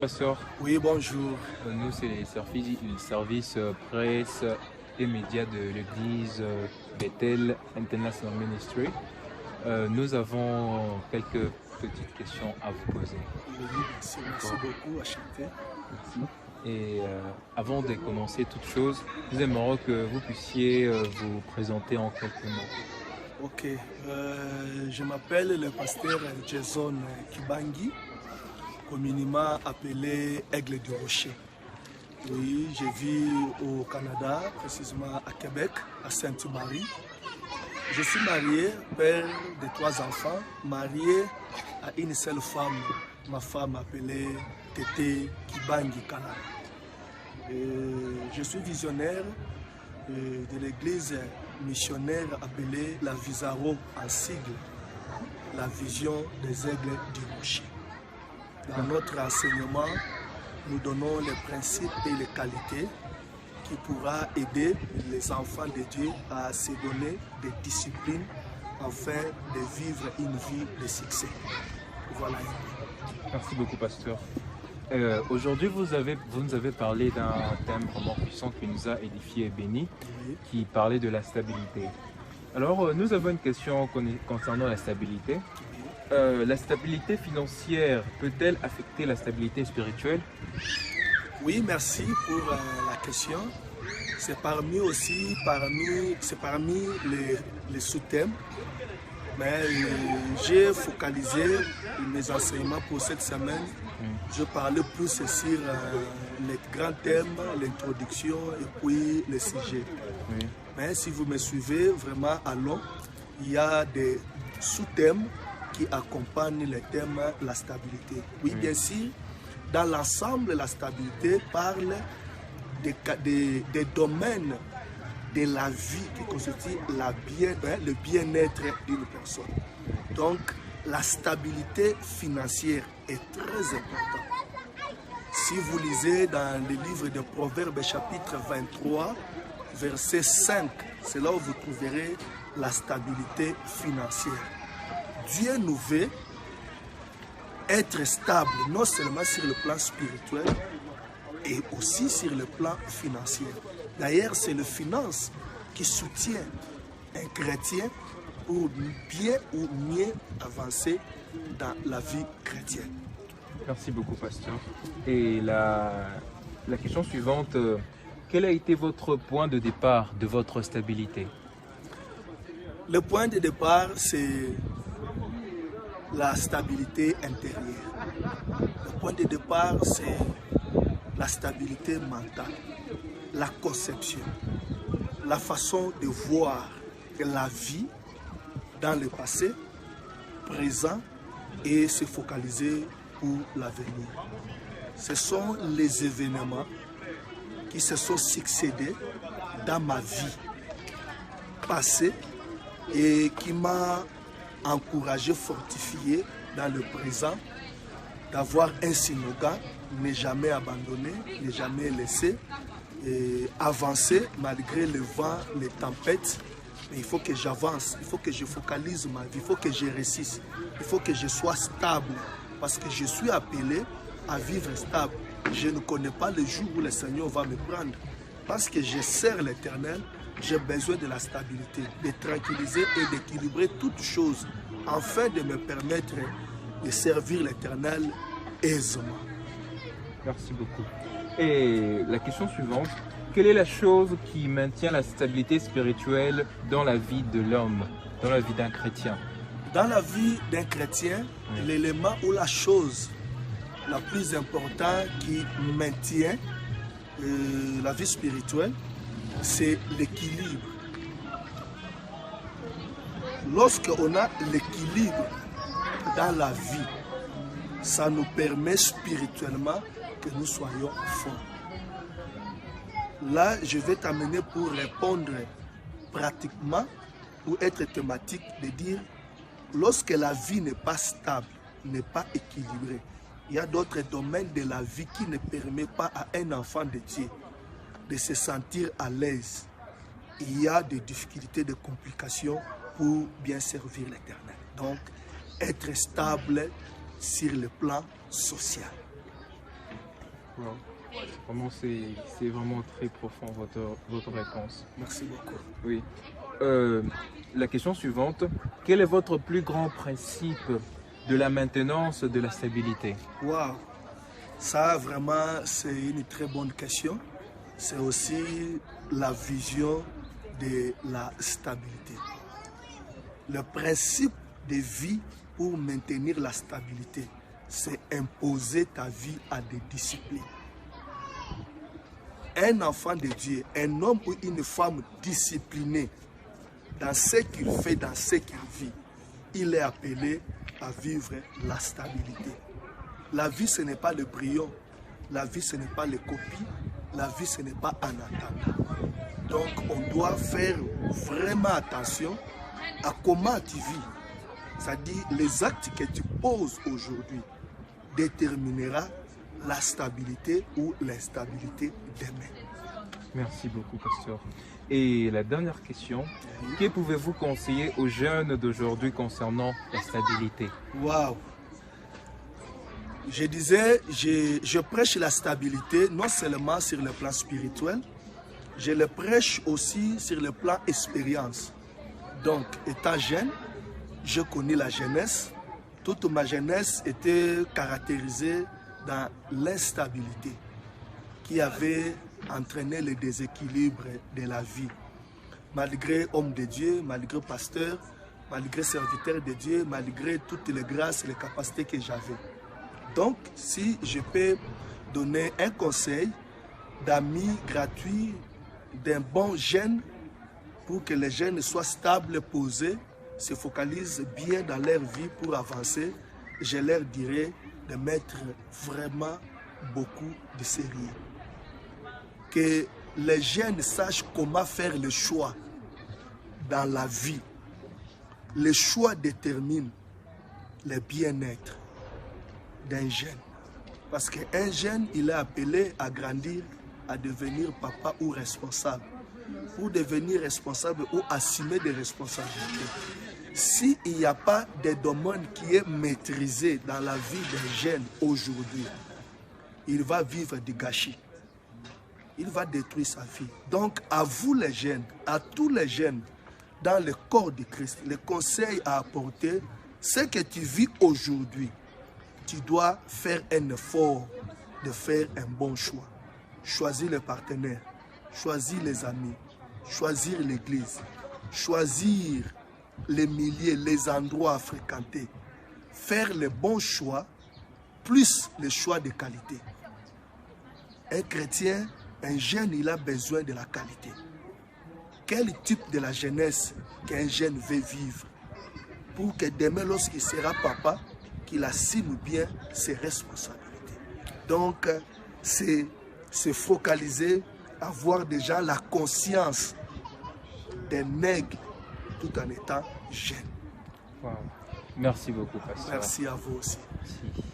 Pasteur, Oui, bonjour. nous c'est le service presse et médias de l'église Bethel International Ministry. Nous avons quelques petites questions à vous poser. Oui, merci beaucoup, enchanté. Merci. Et avant de commencer toute chose, nous aimerions que vous puissiez vous présenter en quelques mots. Ok, je m'appelle le pasteur Jason Kibangi, communément appelé Aigle du Rocher. Oui, je vis au Canada, précisément à Québec, à Sainte-Marie. Je suis marié, père de 3 enfants, marié à une seule femme, ma femme appelée Tété Kibangi Kana. Je suis visionnaire de l'église missionnaire appelée la Visaro en sigle, la vision des aigles du rocher. Dans notre enseignement, nous donnons les principes et les qualités qui pourra aider les enfants de Dieu à se donner des disciplines afin de vivre une vie de succès. Voilà. Merci beaucoup, pasteur. Aujourd'hui, vous nous avez parlé d'un thème vraiment puissant qui nous a édifié et béni, qui parlait de la stabilité. Alors, nous avons une question concernant la stabilité. La stabilité financière peut-elle affecter la stabilité spirituelle? Oui, merci pour la question. C'est parmi les sous-thèmes. Mais j'ai focalisé mes enseignements pour cette semaine. Je parlais plus sur les grands thèmes, l'introduction et puis le sujet. Oui. Mais si vous me suivez vraiment à long, il y a des sous-thèmes qui accompagnent les thèmes la stabilité. Oui, bien sûr, dans l'ensemble, la stabilité parle des domaines de la vie qui constitue le bien-être d'une personne. Donc, la stabilité financière est très importante. Si vous lisez dans le livre de Proverbes chapitre 23, verset 5, c'est là où vous trouverez la stabilité financière. Dieu nous veut être stable, non seulement sur le plan spirituel, et aussi sur le plan financier. D'ailleurs, c'est le finance qui soutient un chrétien pour bien ou mieux avancer dans la vie chrétienne. Merci beaucoup, pasteur. Et la question suivante, quel a été votre point de départ de votre stabilité? Le point de départ, c'est la stabilité intérieure. Le point de départ, c'est la stabilité mentale, la conception, la façon de voir la vie dans le passé, présent et se focaliser pour l'avenir. Ce sont les événements qui se sont succédés dans ma vie passée et qui m'ont encouragé, fortifié dans le présent, d'avoir un slogan, ne jamais abandonner, ne jamais laisser, et avancer malgré le vent, les tempêtes. Mais il faut que j'avance, il faut que je focalise ma vie, il faut que je réussisse, il faut que je sois stable, parce que je suis appelé à vivre stable. Je ne connais pas le jour où le Seigneur va me prendre. Parce que je sers l'Éternel, j'ai besoin de la stabilité, de tranquilliser et d'équilibrer toutes choses, afin de me permettre de servir l'Éternel aisément. Merci beaucoup. Et la question suivante, quelle est la chose qui maintient la stabilité spirituelle dans la vie de l'homme, dans la vie d'un chrétien? Dans la vie d'un chrétien, l'élément ou la chose la plus importante qui maintient la vie spirituelle, c'est l'équilibre. Lorsqu'on a l'équilibre dans la vie, ça nous permet spirituellement que nous soyons forts. Là, je vais t'amener pour répondre pratiquement, pour être thématique, de dire, lorsque la vie n'est pas stable, n'est pas équilibrée, il y a d'autres domaines de la vie qui ne permettent pas à un enfant de Dieu de se sentir à l'aise. Il y a des difficultés, des complications pour bien servir l'Éternel. Donc, être stable sur le plan social. Wow. Vraiment, c'est vraiment très profond votre réponse. Merci beaucoup. Oui. La question suivante, quel est votre plus grand principe de la maintenance de la stabilité? Waouh, ça vraiment c'est une très bonne question. C'est aussi la vision de la stabilité. Le principe de vie pour maintenir la stabilité, c'est imposer ta vie à des disciplines. Un enfant de Dieu, un homme ou une femme discipliné dans ce qu'il fait, dans ce qu'il vit, il est appelé à vivre la stabilité. La vie, ce n'est pas le brillant. La vie, ce n'est pas les copies. La vie, ce n'est pas en attendant. Donc, on doit faire vraiment attention à comment tu vis. C'est-à-dire, les actes que tu poses aujourd'hui déterminera la stabilité ou l'instabilité demain. Merci beaucoup, pasteur. Et la dernière question, que pouvez-vous conseiller aux jeunes d'aujourd'hui concernant la stabilité? Waouh! Je disais, je prêche la stabilité non seulement sur le plan spirituel, je le prêche aussi sur le plan expérience. Donc, étant jeune, je connais la jeunesse. Toute ma jeunesse était caractérisée dans l'instabilité qui avait entraîné le déséquilibre de la vie. Malgré homme de Dieu, malgré pasteur, malgré serviteur de Dieu, malgré toutes les grâces et les capacités que j'avais. Donc, si je peux donner un conseil d'amis gratuits, d'un bon jeune, pour que les jeunes soient stables, posés, se focalisent bien dans leur vie pour avancer, je leur dirais de mettre vraiment beaucoup de sérieux. Que les jeunes sachent comment faire le choix dans la vie. Le choix détermine le bien-être d'un jeune. Parce qu'un jeune, il est appelé à grandir, à devenir papa ou responsable. Pour devenir responsable ou assumer des responsabilités. S'il n'y a pas de domaine qui est maîtrisé dans la vie d'un jeune aujourd'hui, il va vivre du gâchis. Il va détruire sa vie. Donc, à vous les jeunes, à tous les jeunes, dans le corps de Christ, le conseil à apporter, ce que tu vis aujourd'hui, tu dois faire un effort de faire un bon choix. Choisir le partenaire, choisir les amis, choisir l'église, choisir les milliers, les endroits à fréquenter. Faire le bon choix, plus le choix de qualité. Un chrétien, un jeune, il a besoin de la qualité. Quel type de la jeunesse qu'un jeune veut vivre pour que demain, lorsqu'il sera papa, qu'il assume bien ses responsabilités. Donc, c'est se focaliser, avoir déjà la conscience d'un aigle tout en étant jeune. Wow. Merci beaucoup, pasteur. Merci à vous aussi. Merci.